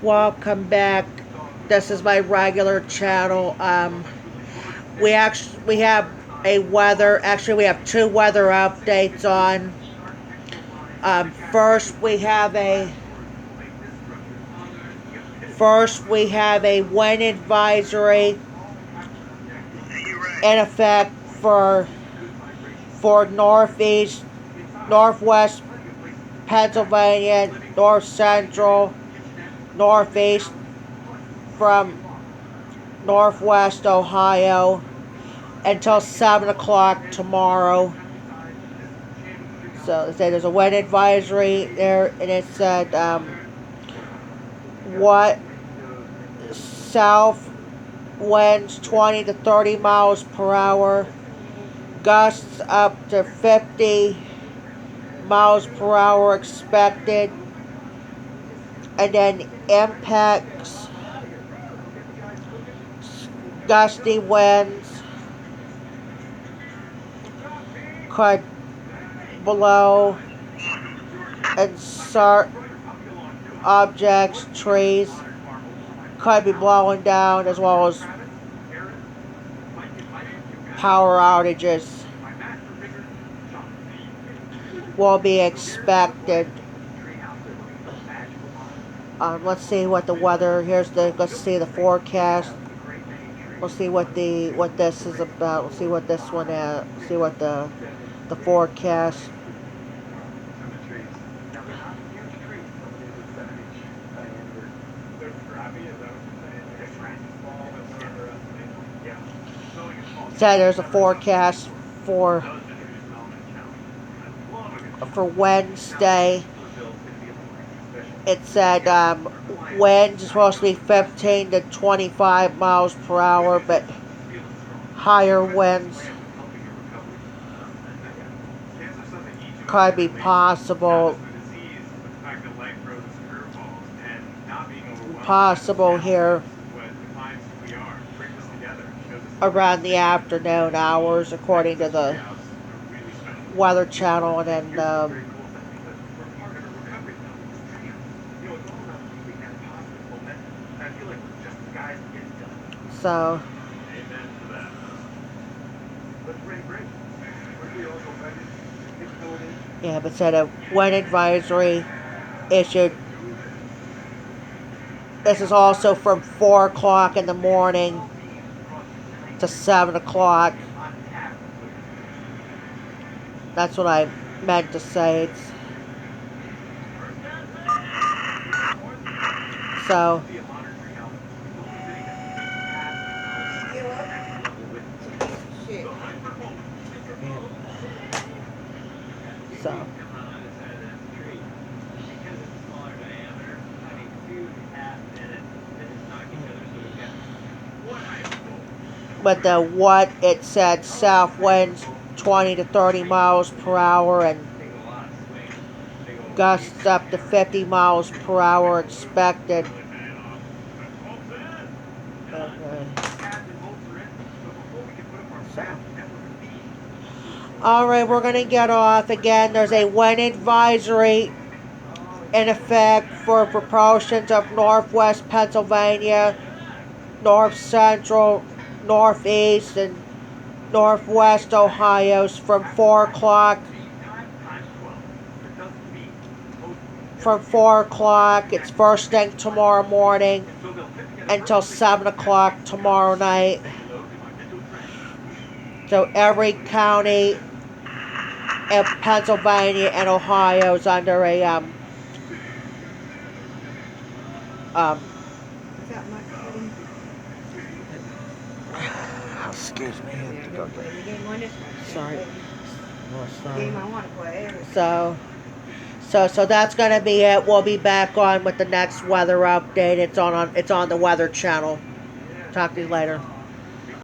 Welcome back. This is my regular channel. We have a weather. Actually, we have two weather updates on. First, we have a wind advisory in effect for northeast, northwest Pennsylvania, north central, northeast from northwest Ohio until 7 o'clock tomorrow. So there's a wind advisory there, and it said what south winds 20 to 30 miles per hour, gusts up to 50 miles per hour expected, and then impacts gusty winds could blow and certain objects, trees could be blowing down, as well as power outages will be expected. Let's see what the weather. Let's see the forecast. We'll see what this is about. We'll see what this one is. See what the forecast. So there's a forecast for Wednesday. It said winds is supposed to be 15 to 25 miles per hour, but higher winds could be possible here around the afternoon hours, according to the Weather Channel. And then so yeah, but said a wind advisory issued. This is also from 4 o'clock in the morning to 7 o'clock. That's what I meant to say. So but what it said, south winds 20 to 30 miles per hour and gusts up to 50 miles per hour expected. Okay. So. Alright, we're going to get off. Again, there's a wind advisory in effect for portions of northwest Pennsylvania, north central, northeast, and northwest Ohio from 4 o'clock. From 4 o'clock, it's first thing tomorrow morning until 7 o'clock tomorrow night. So every county in Pennsylvania and Ohio is under a excuse me. Sorry. So that's gonna be it. We'll be back on with the next weather update. It's on the Weather Channel. Talk to you later.